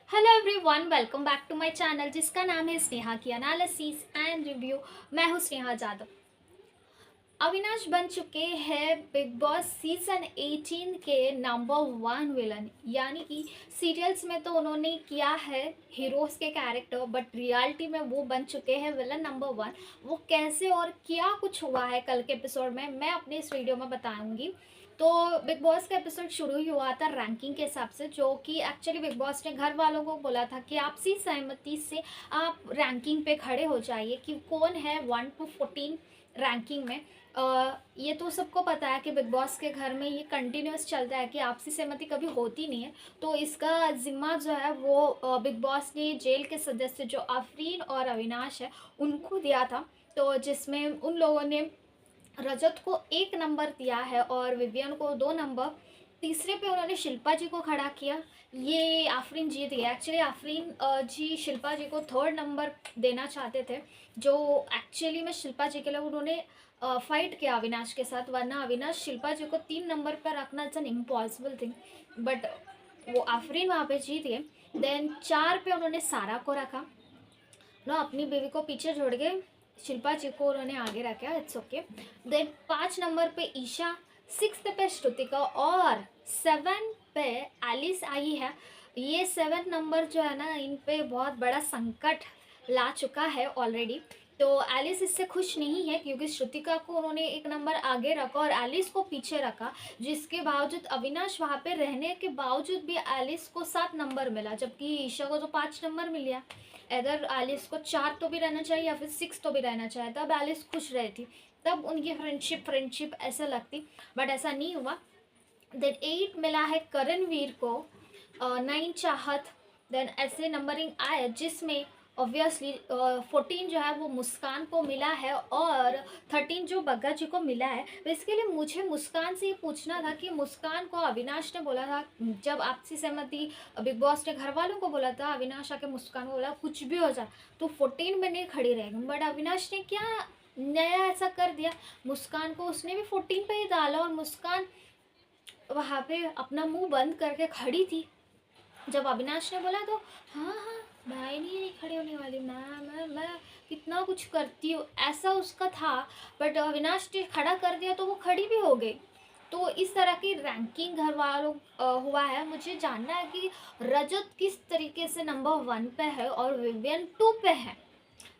Hello everyone, welcome back to my channel जिसका नाम है स्नेहा की एनालिसिस एंड रिव्यू। मैं हूँ स्नेहा जादव। अविनाश बन चुके हैं बिग बॉस सीजन 18 के नंबर 1 विलन। यानी कि सीरियल्स में तो उन्होंने किया है हीरोज़ के कैरेक्टर, बट रियलिटी में वो बन चुके हैं विलन नंबर 1। वो कैसे और क्या कुछ हुआ है कल के एपिसोड में मैं अपने इस वीडियो में बताऊंगी। तो बिग बॉस का एपिसोड शुरू ही हुआ था रैंकिंग के हिसाब से, जो कि एक्चुअली बिग बॉस ने घर वालों को बोला था कि आपसी सहमति से आप रैंकिंग पे खड़े हो जाइए कि कौन है 1 to 14 रैंकिंग में। ये तो सबको पता है कि बिग बॉस के घर में ये कंटिन्यूस चलता है कि आपसी सहमति कभी होती नहीं है। तो इसका जिम्मा जो है वो बिग बॉस ने जेल के सदस्य जो आफरीन और अविनाश है उनको दिया था। तो जिसमें उन लोगों ने रजत को 1 नंबर दिया है और विवियन को 2 नंबर। तीसरे पे उन्होंने शिल्पा जी को खड़ा किया। ये आफरीन जीत गया। एक्चुअली आफरीन जी शिल्पा जी को 3rd नंबर देना चाहते थे, जो एक्चुअली में शिल्पा जी के लिए उन्होंने फाइट किया अविनाश के साथ, वरना अविनाश शिल्पा जी को 3 नंबर पर रखना it's an impossible thing. But वो आफरीन वहाँ पे जीत गए। देन 4 पे उन्होंने सारा को रखा ना, अपनी बीवी को पीछे छोड़ के शिल्पा जी को उन्होंने आगे रखा। It's okay. देन 5 नंबर पे ईशा, 6 पे श्रुतिका और 7 पे एलिस आई है। ये 7 नंबर जो है ना, इन पे बहुत बड़ा संकट ला चुका है ऑलरेडी। तो एलिस इससे खुश नहीं है क्योंकि श्रुतिका को उन्होंने 1 नंबर आगे रखा और एलिस को पीछे रखा, जिसके बावजूद अविनाश वहाँ पे रहने के बावजूद भी एलिस को 7 नंबर मिला, जबकि ईशा को तो 5 नंबर मिल गया। अगर एलिस को 4 तो भी रहना चाहिए या फिर 6 तो भी रहना चाहिए, तब एलिस खुश रहती, तब उनकी फ्रेंडशिप ऐसे लगती। बट ऐसा नहीं हुआ। देन 8 मिला है करणवीर को, 9 चाहत। देन ऐसे नंबरिंग आया जिसमें ऑब्वियसली 14 जो है वो मुस्कान को मिला है और 13 जो बग्गा जी को मिला है। बेसिकली मुझे मुस्कान से ये पूछना था कि मुस्कान को अविनाश ने बोला था, जब आपसी सहमति बिग बॉस ने घर वालों को बोला था, अविनाश आके मुस्कान को बोला कुछ भी हो जाए तो 14 में नहीं खड़ी रहेगी, बट अविनाश ने क्या नया ऐसा कर दिया, मुस्कान को उसने भी 14 पे ही डाला और मुस्कान वहाँ पे अपना मुंह बंद करके खड़ी थी। जब अविनाश ने बोला तो हाँ हाँ मैं नहीं खड़ी होने वाली, मैं कितना कुछ करती हूँ, ऐसा उसका था। बट अविनाश ने खड़ा कर दिया तो वो खड़ी भी हो गई। तो इस तरह की रैंकिंग घर वालों हुआ है। मुझे जानना है कि रजत किस तरीके से नंबर 1 पे है और विवियन 2 पे है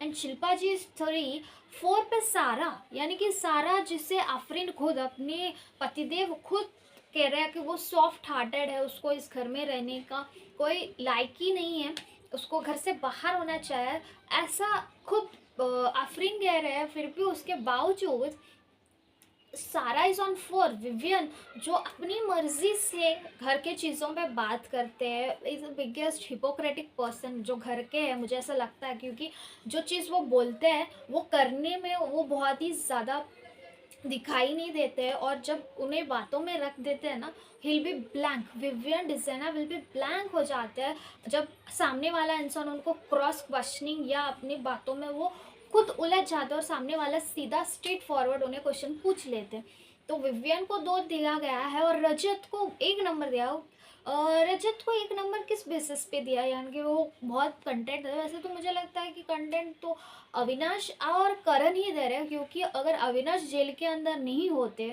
एंड शिल्पा जी इज 3। 4 पे सारा, यानी कि सारा जिसे आफरीन खुद अपने पतिदेव खुद कह रहे हैं कि वो सॉफ्ट हार्टेड है, उसको इस घर में रहने का कोई लायकी नहीं है, उसको घर से बाहर होना चाहिए, ऐसा खुद आफरीन कह रहे हैं। फिर भी उसके बावजूद सारा इज़ ऑन 4। विवियन जो अपनी मर्जी से घर के चीज़ों पे बात करते हैं is the biggest hypocritic person जो घर के हैं, मुझे ऐसा लगता है, क्योंकि जो चीज़ वो बोलते हैं वो करने में वो बहुत ही ज़्यादा दिखाई नहीं देते हैं, और जब उन्हें बातों में रख देते हैं ना, हिल B blank, Vivian designer will be blank हो जाते हैं जब सामने वाला इंसान उनको क्रॉस क्वेश्चनिंग या अपनी बातों में वो खुद उलझ जाते हैं और सामने वाला सीधा स्ट्रेट फॉरवर्ड उन्हें क्वेश्चन पूछ लेते हैं। तो विवियन को 2 दिया गया है और रजत को 1 नंबर दिया। रजत को 1 नंबर किस बेसिस पे दिया, यानी कि वो बहुत कंटेंट है। वैसे तो मुझे लगता है कि कंटेंट तो अविनाश और करण ही दे रहे हैं, क्योंकि अगर अविनाश जेल के अंदर नहीं होते,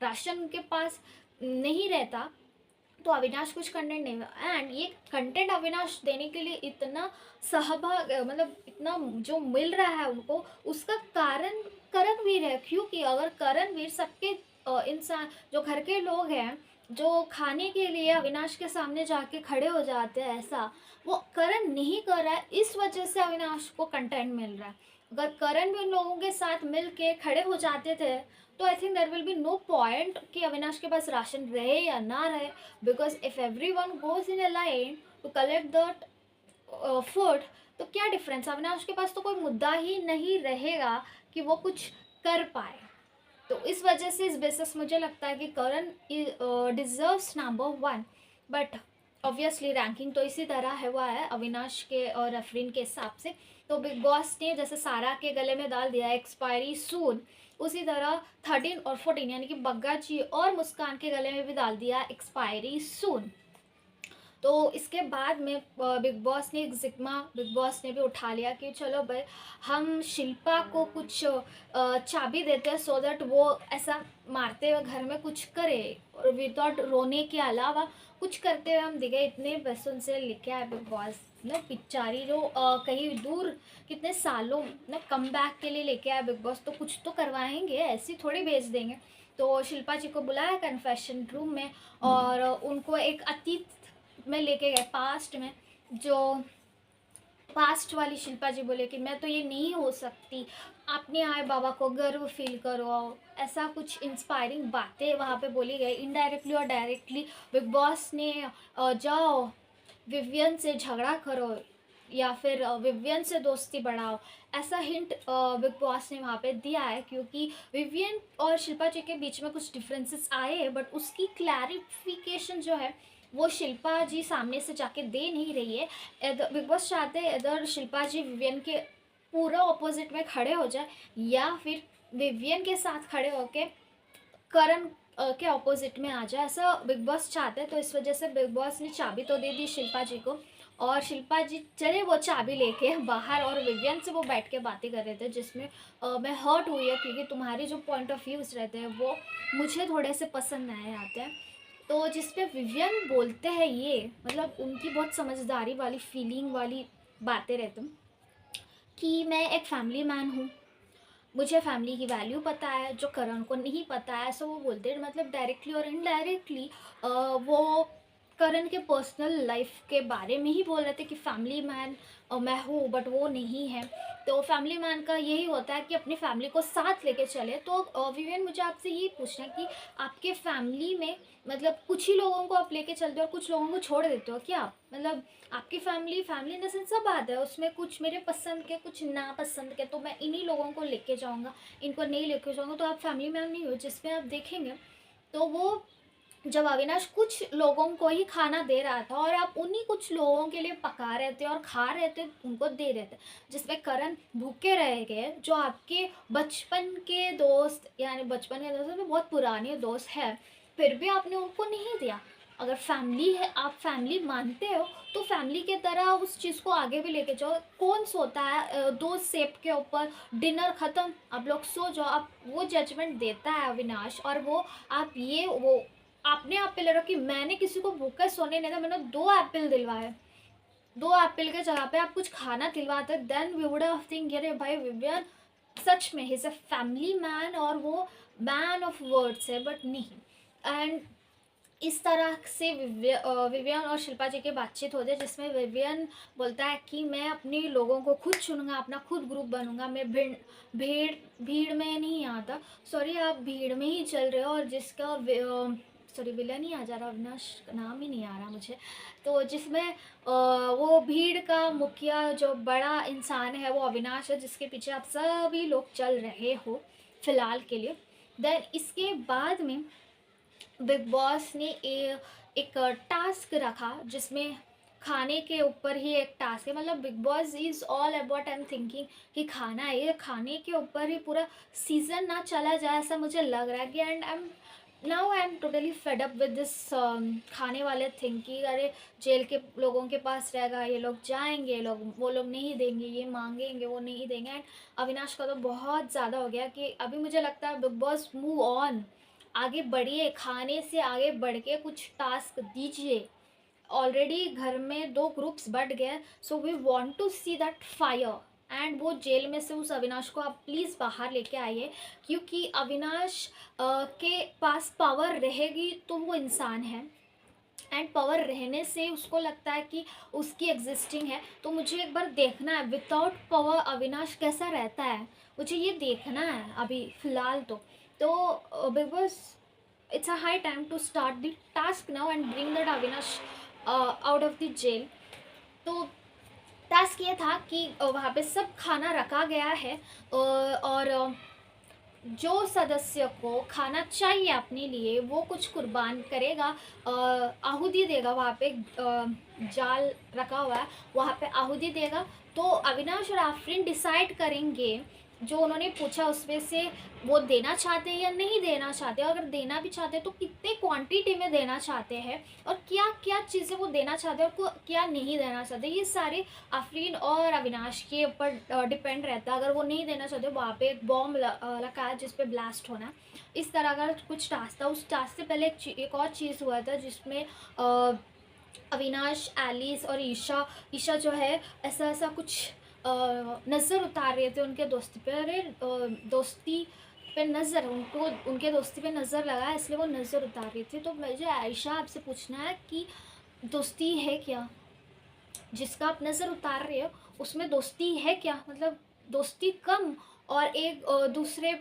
राशन उनके पास नहीं रहता, तो अविनाश कुछ कंटेंट नहीं। एंड ये कंटेंट अविनाश देने के लिए इतना सहभाग मतलब इतना जो मिल रहा है उनको, उसका कारण करणवीर है। क्योंकि अगर करणवीर सबके इंसान जो घर के लोग हैं जो खाने के लिए अविनाश के सामने जाके खड़े हो जाते हैं, ऐसा वो करण नहीं कर रहा है, इस वजह से अविनाश को कंटेंट मिल रहा है। अगर करण भी उन लोगों के साथ मिल के खड़े हो जाते थे तो I think there will be no point कि अविनाश के पास राशन रहे या ना रहे, because if everyone goes in a line to collect that food, तो क्या डिफरेंस, अविनाश के पास तो कोई मुद्दा ही नहीं रहेगा कि वो कुछ कर पाए। तो इस वजह से इस बेसिस मुझे लगता है कि Karan deserves number 1। But obviously ranking तो इसी तरह है हुआ है अविनाश के और अफरीन के हिसाब से। तो बिग बॉस ने जैसे सारा के गले में डाल दिया एक्सपायरी सून, उसी तरह 13 और 14 यानी कि बग्गा जी और मुस्कान के गले में भी डाल दिया एक्सपायरी सून। तो इसके बाद में बिग बॉस ने एक ज़िग्मा बिग बॉस ने भी उठा लिया कि चलो भाई हम शिल्पा को कुछ चाबी देते हैं सो दैट वो ऐसा मारते हुए घर में कुछ करे और विदाउट रोने के अलावा कुछ करते हुए हम दिखे। इतने पैसों से लेके आए बिग बॉस ना पिक्चारी जो कहीं दूर कितने सालों ना कम बैक के लिए लेके आए बिग बॉस, तो कुछ तो करवाएंगे, ऐसे थोड़ी भेज देंगे। तो शिल्पा जी को बुलाया कन्फेशन रूम में और उनको एक अतीत में लेके गए, पास्ट में। जो पास्ट वाली शिल्पा जी बोले कि मैं तो ये नहीं हो सकती, अपने आए बाबा को गर्व फील करो, ऐसा कुछ इंस्पायरिंग बातें वहाँ पे बोली गई इनडायरेक्टली और डायरेक्टली। बिग बॉस ने जाओ विवियन से झगड़ा करो या फिर विवियन से दोस्ती बढ़ाओ, ऐसा हिंट बिग बॉस ने वहाँ पे दिया है, क्योंकि विवियन और शिल्पा जी के बीच में कुछ डिफरेंसेस आए हैं बट उसकी क्लैरिफिकेशन जो है वो शिल्पा जी सामने से जाके दे नहीं रही है। बिग बॉस चाहते हैं इधर शिल्पा जी विवियन के पूरा ऑपोजिट में खड़े हो जाए या फिर विवियन के साथ खड़े होके करण के ऑपोजिट में आ जाए, ऐसा बिग बॉस चाहते हैं। तो इस वजह से बिग बॉस ने चाबी तो दे दी शिल्पा जी को और शिल्पा जी चले वो चाबी लेके बाहर और विवियन से वो बैठ के बातें कर रहे थे, जिसमें मैं हर्ट हुई है क्योंकि तुम्हारे जो पॉइंट ऑफ व्यूज़ रहते हैं वो मुझे थोड़े से पसंद नहीं आते हैं। तो जिस पे विवियन बोलते हैं ये मतलब उनकी बहुत समझदारी वाली फीलिंग वाली बातें रहती हैं कि मैं एक फैमिली मैन हूँ, मुझे फैमिली की वैल्यू पता है जो करण को नहीं पता है। सो वो बोलते हैं मतलब डायरेक्टली और इनडायरेक्टली वो करण के पर्सनल लाइफ के बारे में ही बोल रहे थे कि फैमिली मैन मैं हूँ बट वो नहीं है। तो फैमिली मैन का यही होता है कि अपनी फैमिली को साथ लेके चले। तो विवियन मुझे आपसे ये पूछना है कि आपके फैमिली में मतलब कुछ ही लोगों को आप लेके चलते हो और कुछ लोगों को छोड़ देते हो क्या? मतलब आपकी फैमिली इन द सेंस सब बात है, उसमें कुछ मेरे पसंद के कुछ नापसंद के, तो मैं इन्हीं लोगों को लेके जाऊँगा, इनको नहीं लेके जाऊँगा, तो आप फैमिली मैन नहीं हो। जिसमें आप देखेंगे तो वो जब अविनाश कुछ लोगों को ही खाना दे रहा था और आप उन्हीं कुछ लोगों के लिए पका रहे थे और खा रहे थे, उनको दे रहे थे, जिसमें करण भूखे रह गए जो आपके बचपन के दोस्त, यानी बचपन के दोस्त में बहुत पुराने दोस्त हैं, फिर भी आपने उनको नहीं दिया। अगर फैमिली है, आप फैमिली मानते हो तो फैमिली के तरह उस चीज़ को आगे भी लेके जाओ। कौन सोता है दो सेब के ऊपर, डिनर ख़त्म, आप लोग सो जाओ, आप वो जजमेंट देता है अविनाश। और वो आप ये वो आपने आप पे ले रहा कि मैंने किसी को भूखे सोने नहीं था, मैंने 2 एप्पल दिलवाए, 2 एप्पल के जगह पे आप कुछ खाना दिलवाते, then we would have think अरे भाई विवियन सच में ही इज़ अ फैमिली मैन और वो मैन ऑफ वर्ड्स है, बट नहीं। एंड इस तरह से विवियन और शिल्पा जी की बातचीत होती है, जिसमें विवियन बोलता है कि मैं अपने लोगों को खुद चुनूंगा, अपना खुद ग्रुप बनूंगा, मैं भीड़ भीड़ में नहीं आता। सॉरी आप भीड़ में ही चल रहे हो और जिसका सॉरी विलन ही आ जा रहा, अविनाश का नाम ही नहीं आ रहा मुझे। तो जिसमें वो भीड़ का मुखिया जो बड़ा इंसान है वो अविनाश है, जिसके पीछे आप सभी लोग चल रहे हो फिलहाल के लिए। देन इसके बाद में बिग बॉस ने एक टास्क रखा जिसमें खाने के ऊपर ही एक टास्क है। मतलब big boss is all about I am thinking कि खाना है, ये खाने के ऊपर ही पूरा सीज़न ना चला जाए ऐसा मुझे लग रहा है कि and I am totally fed up with this खाने वाले थिंग कि अरे जेल के लोगों के पास रहेगा, ये लोग जाएंगे, लोग वो लोग नहीं देंगे, ये मांगेंगे वो नहीं देंगे। एंड अविनाश का तो बहुत ज़्यादा हो गया कि अभी मुझे लगता है बिग बॉस मूव ऑन, आगे बढ़िए, खाने से आगे बढ़ के कुछ टास्क दीजिए। ऑलरेडी घर में 2 ग्रुप्स बढ़ गए, so we want to see that fire. And वो जेल में से उस अविनाश को आप प्लीज़ बाहर लेके आइए, क्योंकि अविनाश के पास पावर रहेगी तो वो इंसान है एंड पावर रहने से उसको लगता है कि उसकी एग्जिस्टिंग है। तो मुझे एक बार देखना है विदाउट पावर अविनाश कैसा रहता है, मुझे ये देखना है अभी फ़िलहाल। तो because it's a high time to start the task now and bring that Avinash out of the jail। तो टास्क ये था कि वहाँ पे सब खाना रखा गया है और जो सदस्य को खाना चाहिए अपने लिए वो कुछ कुर्बान करेगा, आहुति देगा। वहाँ पे जाल रखा हुआ है, वहाँ पे आहुति देगा। तो अविनाश और आफरीन डिसाइड करेंगे जो उन्होंने पूछा उसमें से वो देना चाहते हैं या नहीं देना चाहते, अगर देना भी चाहते हैं तो कितने क्वांटिटी में देना चाहते हैं, और क्या क्या चीज़ें वो देना चाहते हैं और क्या नहीं देना चाहते, ये सारे आफरीन और अविनाश के ऊपर डिपेंड रहता है। अगर वो नहीं देना चाहते, वहाँ पे एक बॉम्ब लगा है जिस पे ब्लास्ट होना, इस तरह का कुछ टास्क था। उस टास्क से पहले एक और चीज़ हुआ था जिसमें अविनाश, एलिस और ईशा ईशा जो है ऐसा ऐसा कुछ नज़र उतार रहे थे उनके दोस्ती पे। अरे दोस्ती पे नज़र, उनको उनके दोस्ती पे नज़र लगा, इसलिए वो नज़र उतार रही थी। तो मुझे आयशा आपसे पूछना है कि दोस्ती है क्या? जिसका आप नज़र उतार रहे हो उसमें दोस्ती है क्या? मतलब दोस्ती कम और एक दूसरे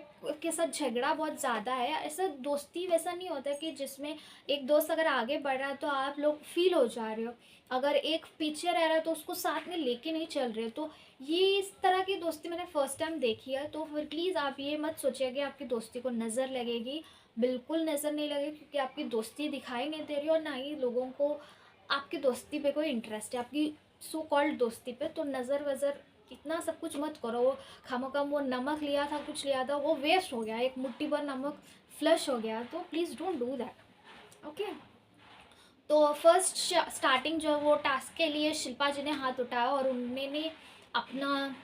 के साथ झगड़ा बहुत ज़्यादा है, ऐसा दोस्ती वैसा नहीं होता कि जिसमें एक दोस्त अगर आगे बढ़ रहा है तो आप लोग फील हो जा रहे हो, अगर एक पीछे रह रहा है तो उसको साथ में लेके नहीं चल रहे हो। तो ये इस तरह की दोस्ती मैंने फ़र्स्ट टाइम देखी है। तो फिर प्लीज़ आप ये मत सोचिए कि आपकी दोस्ती को नज़र लगेगी, बिल्कुल नज़र नहीं लगेगी, क्योंकि आपकी दोस्ती दिखाई नहीं दे रही और ना ही लोगों को आपकी दोस्ती पे कोई इंटरेस्ट है, आपकी सो कॉल्ड दोस्ती पे। तो नज़र वज़र इतना सब कुछ मत करो। वो खामोखा वो नमक लिया था, कुछ लिया था, वो वेस्ट हो गया, एक मुट्ठी भर नमक फ्लश हो गया, तो please don't do that, okay. तो फर्स्ट स्टार्टिंग जो है वो टास्क के लिए शिल्पा जी ने हाथ उठाया और उन्होंने अपना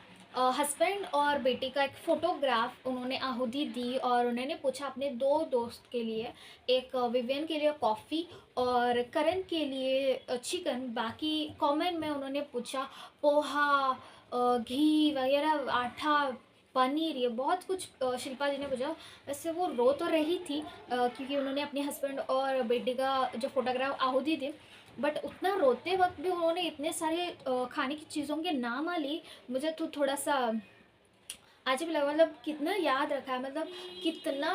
हस्बैंड और बेटी का एक फ़ोटोग्राफ उन्होंने आहुति दी, और उन्होंने पूछा अपने दो दोस्त के लिए, एक विवियन के लिए कॉफ़ी और करण के लिए चिकन, बाकी कॉमन में उन्होंने पूछा पोहा, घी वगैरह, आटा, पनीर, ये बहुत कुछ शिल्पा जी ने पूछा। वैसे वो रो तो रही थी क्योंकि उन्होंने अपने हस्बैंड और बेटी का जो फोटोग्राफ आहुति दी, बट उतना रोते वक्त भी उन्होंने इतने सारे खाने की चीज़ों के नाम ली, मुझे तो थोड़ा सा अजीब लगा। मतलब कितना याद रखा है, मतलब कितना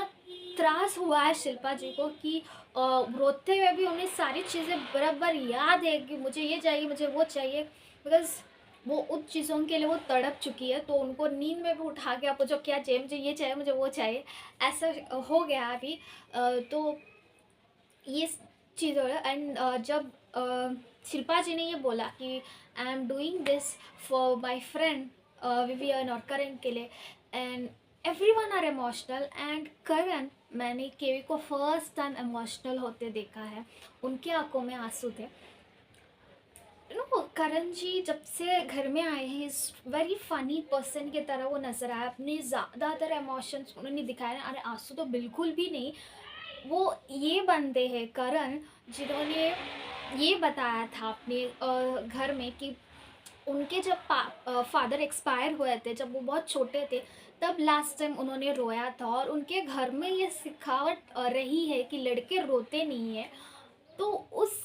त्रास हुआ है शिल्पा जी को कि रोते हुए भी उन्हें सारी चीज़ें बराबर याद है कि मुझे ये चाहिए, मुझे वो चाहिए, बिकॉज वो उन चीज़ों के लिए वो तड़प चुकी है। तो उनको नींद में भी उठा के आप पूछो क्या चाहिए, मुझे ये चाहिए, मुझे वो चाहिए, ऐसा हो गया अभी। तो ये चीज़ हो रहा है। एंड जब शिल्पा जी ने ये बोला कि I am doing this for my friend Vivian और करण के लिए, and everyone are emotional, and Karan, मैंने केवी को फर्स्ट टाइम इमोशनल होते देखा है, उनकी आंखों में आंसू थे। नो, करण जी जब से घर में आए हैं इज़ वेरी फनी पर्सन की तरह वो नज़र आया, अपने ज़्यादातर इमोशंस उन्होंने दिखाए ना। अरे आंसू तो बिल्कुल भी नहीं, वो ये बंदे हैं करण जिन्होंने ये बताया था अपने घर में कि उनके जब फादर एक्सपायर हुए थे, जब वो बहुत छोटे थे, तब लास्ट टाइम उन्होंने रोया था, और उनके घर में ये सिखावट रही है कि लड़के रोते नहीं है। तो उस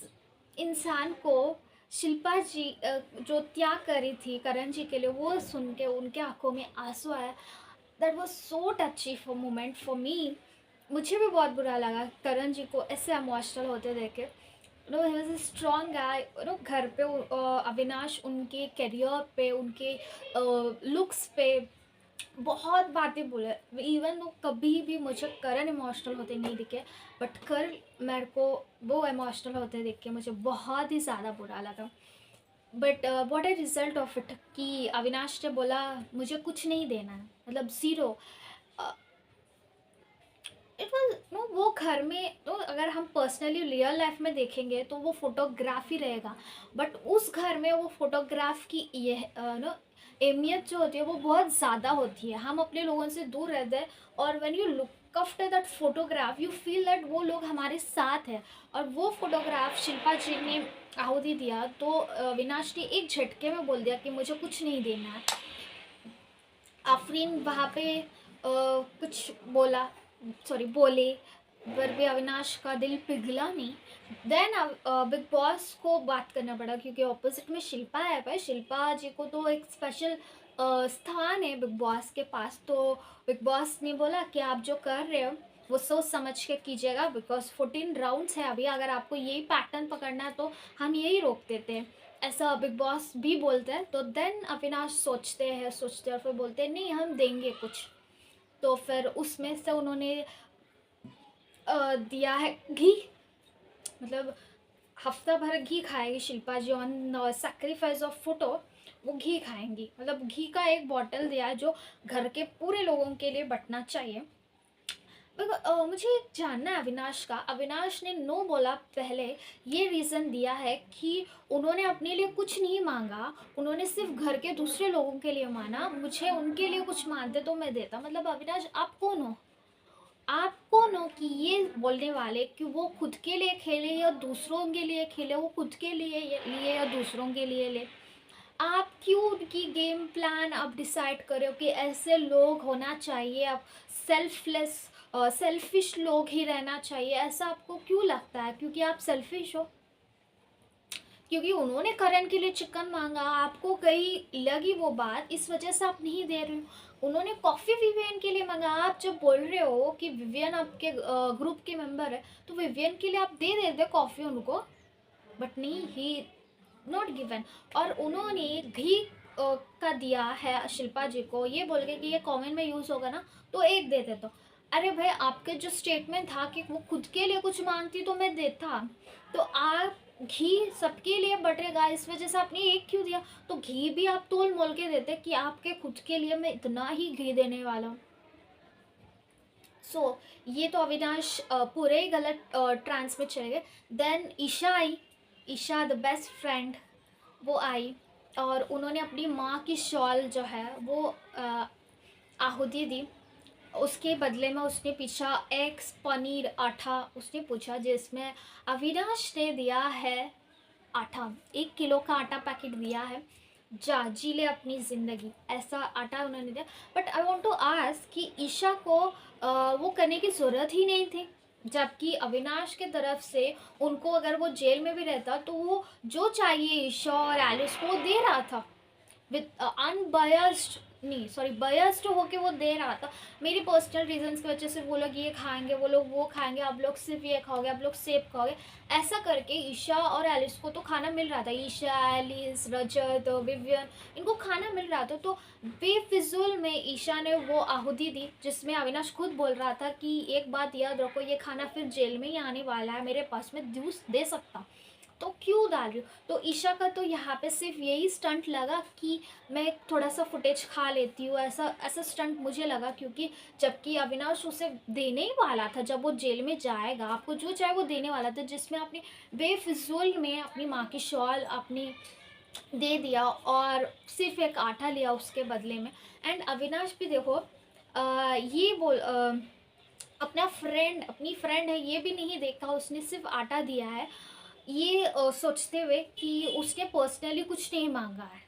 इंसान को शिल्पा जी जो त्याग करी थी करण जी के लिए, वो सुन के उनके आंखों में आंसू आया। That was so टची for moment for me. मुझे भी बहुत बुरा लगा करण जी को ऐसे इमोशनल होते देखे। No, he was a strong guy. No, घर पे अविनाश उनके करियर पे, उनके लुक्स पे बहुत बातें बोले। इवन वो कभी भी मुझे करण इमोशनल होते नहीं दिखे, बट कल मेरे को वो इमोशनल होते देख के मुझे बहुत ही ज़्यादा बुरा लगा। But what a result of it कि अविनाश ने बोला मुझे कुछ नहीं देना है, मतलब ज़ीरो। इट वॉज नो, वो घर में तो अगर हम पर्सनली रियल लाइफ में देखेंगे तो वो फोटोग्राफ ही रहेगा, बट उस घर में वो फोटोग्राफ की ये नो अहमियत जो होती है वो बहुत ज़्यादा होती है। हम अपने लोगों से दूर रहते हैं, और when you look after that photograph you feel that वो लोग हमारे साथ है। और वो फोटोग्राफ शिल्पा जी ने आहुति दिया तो विनाश ने एक झटके में बोल दिया कि मुझे कुछ नहीं देना है। आफरीन वहाँ पे कुछ बोला, सॉरी बोले, पर भी अविनाश का दिल पिघला नहीं। देन बिग बॉस को बात करना पड़ा, क्योंकि ऑपोजिट में शिल्पा है भाई। शिल्पा जी को तो एक स्पेशल स्थान है बिग बॉस के पास। तो बिग बॉस ने बोला कि आप जो कर रहे हो वो सोच समझ के कीजिएगा, बिकॉज 14 राउंड्स है अभी, अगर आपको यही पैटर्न पकड़ना है तो हम यही रोक देते हैं, ऐसा बिग बॉस भी बोलते हैं। तो देन अविनाश सोचते हैं और फिर बोलते हैं नहीं हम देंगे कुछ। तो फिर उसमें से उन्होंने दिया है घी, मतलब हफ्ता भर घी खाएगी शिल्पा जी ऑन सेक्रीफाइस ऑफ फोटो। वो घी खाएंगी, मतलब घी का एक बॉटल दिया है जो घर के पूरे लोगों के लिए बंटना चाहिए। मुझे एक जानना है अविनाश का। अविनाश ने नो बोला पहले, ये रीज़न दिया है कि उन्होंने अपने लिए कुछ नहीं मांगा, उन्होंने सिर्फ घर के दूसरे लोगों के लिए माना, मुझे उनके लिए कुछ मानते तो मैं देता। मतलब अविनाश आप कौन हो, आप कौन हो कि ये बोलने वाले कि वो खुद के लिए खेले या दूसरों के लिए खेले, वो खुद के लिए या दूसरों के लिए ले। आप क्यों उनकी गेम प्लान आप डिसाइड करो कि ऐसे लोग होना चाहिए, आप सेल्फलेस सेल्फिश लोग ही रहना चाहिए, ऐसा आपको क्यों लगता है? क्योंकि आप सेल्फिश हो, क्योंकि उन्होंने करण के लिए चिकन मांगा, आपको कहीं लगी वो बात, इस वजह से आप नहीं दे रहे हो। उन्होंने कॉफ़ी विवियन के लिए मांगा, आप जब बोल रहे हो कि विवियन आपके ग्रुप के मेंबर है, तो विवियन के लिए आप दे देते कॉफ़ी उनको, बट नहीं, ही नॉट गिवन। और उन्होंने घी का दिया है शिल्पा जी को, ये बोल के कि ये कॉमन में यूज़ होगा ना, तो एक देते। तो अरे भाई, आपके जो स्टेटमेंट था कि वो खुद के लिए कुछ मांगती तो मैं देता, तो आप घी सबके लिए बटेगा, इस वजह से आपने एक क्यों दिया? तो घी भी आप तोल मोल के देते कि आपके खुद के लिए मैं इतना ही घी देने वाला हूँ। सो ये तो अविनाश पूरे ही गलत ट्रांस में चले गए। देन ईशा आई, ईशा द बेस्ट फ्रेंड, वो आई और उन्होंने अपनी माँ की शॉल जो है वो आहुति दी। उसके बदले में उसने पूछा एग्स, पनीर, आटा उसने पूछा, जिसमें अविनाश ने दिया है आटा, 1 किलो का आटा पैकेट दिया है। जा जी ले अपनी ज़िंदगी, ऐसा आटा उन्होंने दिया। But I want to ask कि ईशा को वो करने की ज़रूरत ही नहीं थी, जबकि अविनाश के तरफ से उनको अगर वो जेल में भी रहता तो वो जो चाहिए ईशा और एलिस को दे रहा था, विद अनबायस्ड, नहीं सॉरी बायस्ड होके वो दे रहा था। मेरी पर्सनल रीजंस की वजह से वो लोग ये खाएंगे, वो लोग वो खाएंगे, आप लोग सिर्फ ये खाओगे, आप लोग सेब खाओगे, ऐसा करके ईशा और एलिस को तो खाना मिल रहा था। ईशा, एलिस, रजत, विवियन, इनको खाना मिल रहा था। तो बेफिजूल में ईशा ने वो आहुति दी, जिसमें अविनाश खुद बोल रहा था कि एक बात याद रखो, ये खाना फिर जेल में ही आने वाला है, मेरे पास में जूस दे सकता, तो क्यों डाल रही हूँ? तो ईशा का तो यहाँ पे सिर्फ यही स्टंट लगा कि मैं थोड़ा सा फुटेज खा लेती हूँ, ऐसा ऐसा स्टंट मुझे लगा, क्योंकि जबकि अविनाश उसे देने ही वाला था, जब वो जेल में जाएगा आपको जो चाहे वो देने वाला था, जिसमें आपने बेफिजूल में अपनी माँ की शॉल अपनी दे दिया और सिर्फ एक आटा लिया उसके बदले में। एंड अविनाश भी देखो ये बोल अपनी फ्रेंड है ये भी नहीं देखा, उसने सिर्फ आटा दिया है, ये सोचते हुए कि उसने पर्सनली कुछ नहीं मांगा है।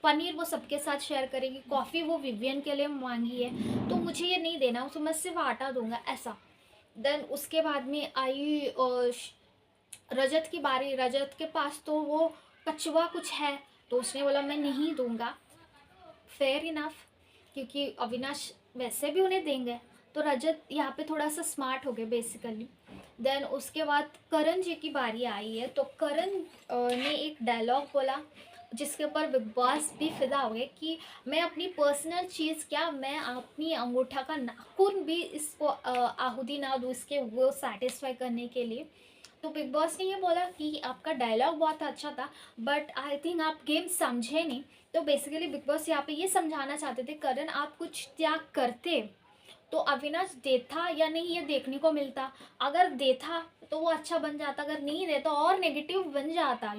पनीर वो सबके साथ शेयर करेगी, कॉफ़ी वो विवियन के लिए मांगी है, तो मुझे ये नहीं देना, उसको मैं सिर्फ आटा दूंगा, ऐसा। देन उसके बाद में आई रजत की बारी। रजत के पास तो वो कचवा कुछ है, तो उसने बोला मैं नहीं दूंगा, फेयर इनफ, क्योंकि अविनाश वैसे भी उन्हें देंगे। तो रजत यहाँ पे थोड़ा सा स्मार्ट हो गए बेसिकली। देन उसके बाद करण जी की बारी आई है, तो करण ने एक डायलॉग बोला जिसके ऊपर बिग बॉस भी फिदा हो गए कि मैं अपनी पर्सनल चीज़ क्या, मैं अपनी अंगूठा का नाखून भी इसको आहुति ना दूँ इसके वो सेटिस्फाई करने के लिए। तो बिग बॉस ने ये बोला कि आपका डायलॉग बहुत अच्छा था, बट आई थिंक आप गेम समझे नहीं। तो बेसिकली बिग बॉस यहाँ पे ये समझाना चाहते थे, करण आप कुछ त्याग करते तो अविनाश देता या नहीं ये देखने को मिलता। अगर देता तो वो अच्छा बन जाता, अगर नहीं देता और नेगेटिव बन जाता,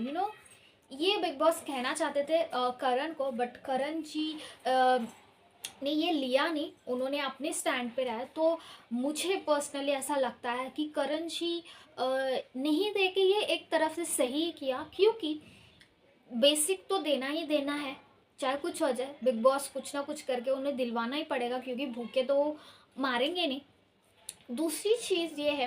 ये बिग बॉस कहना चाहते थे करण को। बट करण जी ने ये लिया नहीं, उन्होंने अपने स्टैंड पे रहा। तो मुझे पर्सनली ऐसा लगता है कि करण जी नहीं दे के ये एक तरफ से सही किया, क्योंकि बेसिक तो देना ही देना है, चाहे कुछ हो जाए, बिग बॉस कुछ ना कुछ करके उन्हें दिलवाना ही पड़ेगा, क्योंकि भूखे तो मारेंगे नहीं। दूसरी चीज़ ये है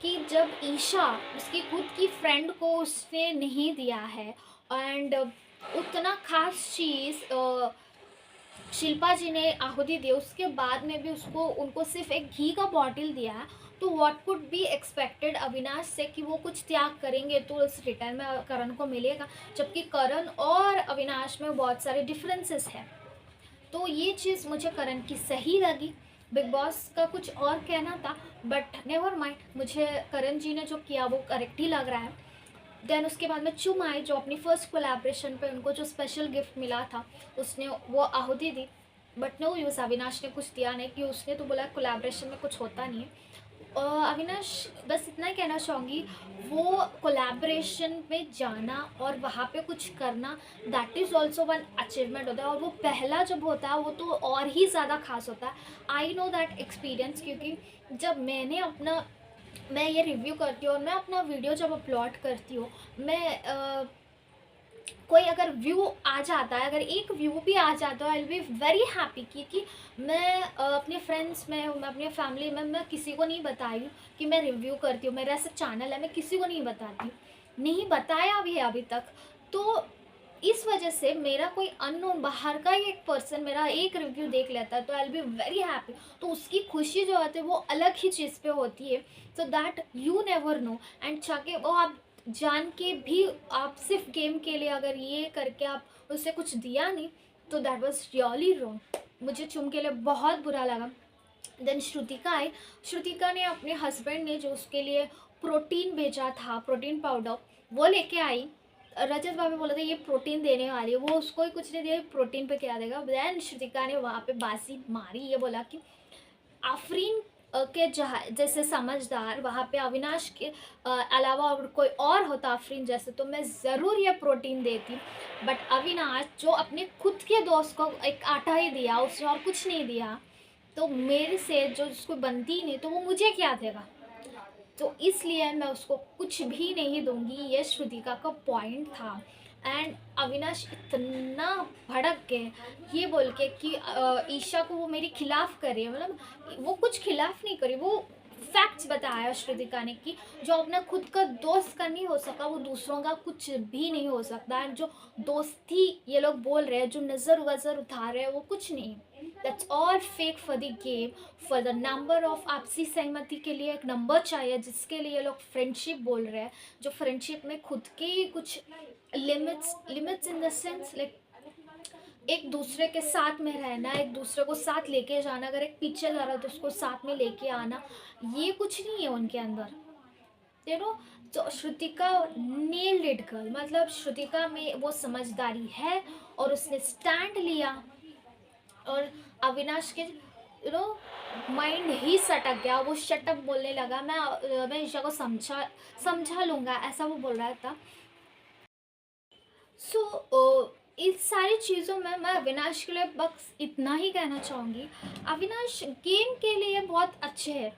कि जब ईशा उसकी खुद की फ्रेंड को उसने नहीं दिया है, एंड उतना खास चीज़ शिल्पा जी ने आहुति दी, उसके बाद में भी उनको सिर्फ एक घी का बॉटल दिया है, तो what could be expected Avinash से कि वो कुछ त्याग करेंगे तो उस रिटर्न में करण को मिलेगा, जबकि करण और अविनाश में बहुत सारे डिफरेंसेस हैं। तो ये चीज़ मुझे करण की सही लगी। बिग बॉस का कुछ और कहना था, बट नेवर माइंड, मुझे करण जी ने जो किया वो करेक्ट ही लग रहा है। देन उसके बाद में चुम आई, जो अपनी फर्स्ट कोलैबोरेशन पे उनको जो स्पेशल गिफ्ट मिला था उसने वो आहुति दी, बट नो यूज़, अविनाश ने कुछ दिया नहीं, कि उसने तो बोला कोलैबोरेशन में कुछ होता नहीं है। अविनाश, बस इतना ही कहना चाहूँगी, वो कोलैबोरेशन में जाना और वहाँ पे कुछ करना, that is also one achievement होता है, और वो पहला जब होता है वो तो और ही ज़्यादा खास होता है। आई नो दैट एक्सपीरियंस, क्योंकि जब मैं ये रिव्यू करती हूँ और मैं अपना वीडियो जब अपलोड करती हूँ, मैं कोई अगर व्यू आ जाता है, अगर एक व्यू भी आ जाता है, I will be very happy, क्योंकि मैं अपने फ्रेंड्स में, मैं अपने फैमिली में, मैं किसी को नहीं बताई हूँ कि मैं रिव्यू करती हूँ, मेरा ऐसा चैनल है, मैं किसी को नहीं बताती हूँ, नहीं बताया भी है अभी तक। तो इस वजह से मेरा कोई अननोन बाहर का ही एक पर्सन मेरा एक रिव्यू देख लेता है, तो I will be very happy. तो उसकी खुशी जो होती है वो अलग ही चीज़ पे होती है, so that you never know. And चाहे वो आप जान के भी, आप सिर्फ गेम के लिए अगर ये करके आप उसे कुछ दिया नहीं, तो दैट वाज रियली रॉन्ग। मुझे चुम के लिए बहुत बुरा लगा। देन श्रुतिका आई, श्रुतिका ने अपने हस्बैंड ने जो उसके लिए प्रोटीन भेजा था, प्रोटीन पाउडर, वो लेके आई। रजत भाभी बोला था ये प्रोटीन देने वाली है, वो उसको ही कुछ नहीं दिया, प्रोटीन पे क्या देगा। देन श्रुतिका ने वहाँ पे बासी मारी, ये बोला कि आफरीन के जैसे समझदार वहाँ पे अविनाश के अलावा अगर कोई और होता आफरीन जैसे, तो मैं ज़रूर ये प्रोटीन देती। बट अविनाश जो अपने खुद के दोस्त को एक आटा ही दिया, उसने और कुछ नहीं दिया, तो मेरे से जो उसको बनती ही नहीं, तो वो मुझे क्या देगा। तो इसलिए मैं उसको कुछ भी नहीं दूंगी, ये श्रुतिका का पॉइंट था। एंड अविनाश इतना भड़क गए ये बोल के कि ईशा को वो मेरे खिलाफ करे, मतलब वो कुछ खिलाफ नहीं करी, वो फैक्ट्स बताया श्रुतिका ने कि जो अपना खुद का दोस्त का नहीं हो सका, वो दूसरों का कुछ भी नहीं हो सकता। एंड जो दोस्ती ये लोग बोल रहे हैं, जो नज़र वज़र उठा रहे हैं, वो कुछ नहीं, that's all fake for the game, for the number of आपसी सहमति के लिए एक नंबर चाहिए, जिसके लिए लोग फ्रेंडशिप बोल रहे हैं, जो फ्रेंडशिप में खुद के ही कुछ limits in the sense like एक दूसरे के साथ में रहना, एक दूसरे को साथ लेके जाना, अगर एक पीछे जा रहा है तो उसको साथ में लेके आना, ये कुछ नहीं है उनके अंदर, यू नो। तो श्रुतिका नेल्ड इट गर्ल, मतलब श्रुतिका में वो समझदारी है और उसने स्टैंड लिया, और अविनाश के माइंड ही सटक गया, वो शटअप बोलने लगा, मैं ईशा को समझा लूँगा, ऐसा वो बोल रहा था। सो इस सारी चीज़ों में मैं अविनाश के लिए बस इतना ही कहना चाहूँगी, अविनाश गेम के लिए बहुत अच्छे हैं,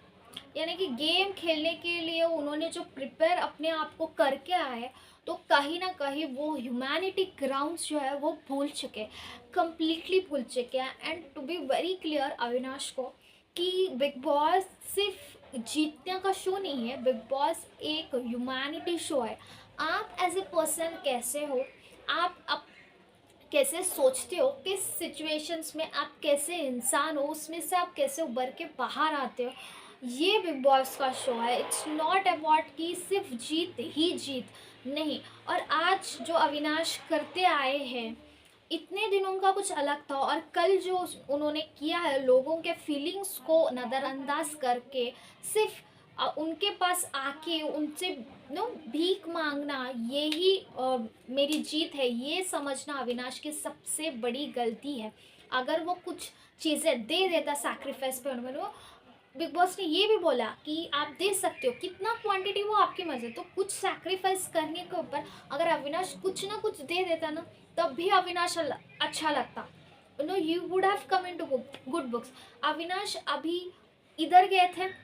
यानी कि गेम खेलने के लिए उन्होंने जो प्रिपेयर अपने आप को करके आए, तो कहीं ना कहीं वो ह्यूमैनिटी ग्राउंड्स जो है वो भूल चुके, कम्प्लीटली भूल चुके हैं। And to be very clear Avinash को कि बिग बॉस सिर्फ जीतने का शो नहीं है, बिग बॉस एक ह्यूमैनिटी शो है। आप एज ए पर्सन कैसे हो, आप कैसे सोचते हो, किस सिचुएशंस में आप कैसे इंसान हो, उसमें से आप कैसे उभर के बाहर आते हो, ये बिग बॉस का शो है। इट्स नॉट अबाउट कि सिर्फ जीत ही जीत नहीं। और आज जो अविनाश करते आए हैं, इतने दिनों का कुछ अलग था, और कल जो उन्होंने किया है लोगों के फीलिंग्स को नज़रअंदाज करके, सिर्फ उनके पास आके उनसे भीख मांगना, यही मेरी जीत है, ये समझना अविनाश की सबसे बड़ी गलती है। अगर वो कुछ चीज़ें दे देता सैक्रिफाइस पे, उन्होंने वो बिग बॉस ने ये भी बोला कि आप दे सकते हो, कितना क्वांटिटी वो आपकी मर्जी, तो कुछ सैक्रिफाइस करने के ऊपर अगर अविनाश कुछ ना कुछ दे देता ना, तब भी अविनाश अच्छा लगता, you would have come in to good books. Avinash अभी इधर गए थे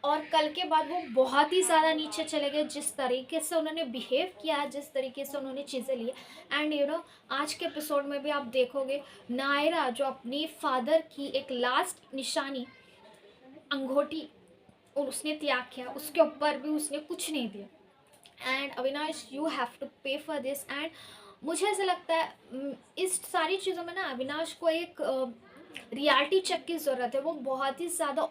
और कल के बाद वो बहुत ही ज़्यादा नीचे चले गए, जिस तरीके से उन्होंने बिहेव किया, जिस तरीके से उन्होंने चीज़ें ली। एंड आज के एपिसोड में भी आप देखोगे, नायरा जो अपनी फादर की एक लास्ट निशानी अंगूठी उसने त्याग किया, उसके ऊपर भी उसने कुछ नहीं दिया। And Avinash you have to pay for this. And मुझे ऐसा लगता है इस सारी चीज़ों में ना अविनाश को एक रियलिटी चेक की ज़रूरत है। वो बहुत ही ज़्यादा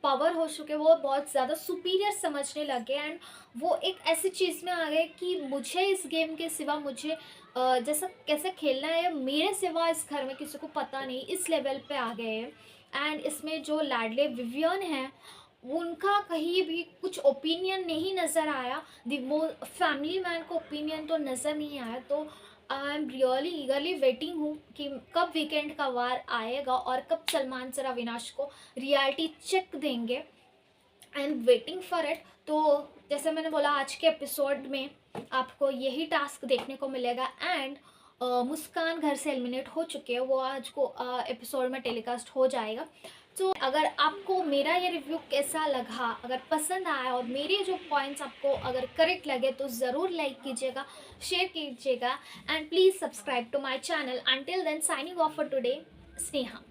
पावर हो चुके, वो बहुत ज़्यादा सुपीरियर समझने लगे। एंड वो एक ऐसी चीज़ में आ गए कि मुझे इस गेम के सिवा, मुझे जैसा कैसे खेलना है मेरे सिवा इस घर में किसी को पता नहीं, इस लेवल पे आ गए हैं। एंड इसमें जो लाडले विवियन हैं उनका कहीं भी कुछ ओपिनियन नहीं नज़र आया। वो फैमिली मैन को ओपिनियन तो नज़र नहीं आया। तो आई एम रियली ईगरली वेटिंग हूँ कि कब वीकेंड का वार आएगा और कब सलमान सर अविनाश को रियलिटी चेक देंगे। I am waiting for it. तो जैसे मैंने बोला, आज के एपिसोड में आपको यही टास्क देखने को मिलेगा। एंड मुस्कान घर से एलिमिनेट हो चुके हैं, वो आज को एपिसोड में टेलीकास्ट हो जाएगा। तो अगर आपको मेरा ये रिव्यू कैसा लगा, अगर पसंद आया और मेरे जो पॉइंट्स आपको अगर करेक्ट लगे तो ज़रूर लाइक कीजिएगा, शेयर कीजिएगा and please subscribe to my channel. Until then, signing off for today, Sneha.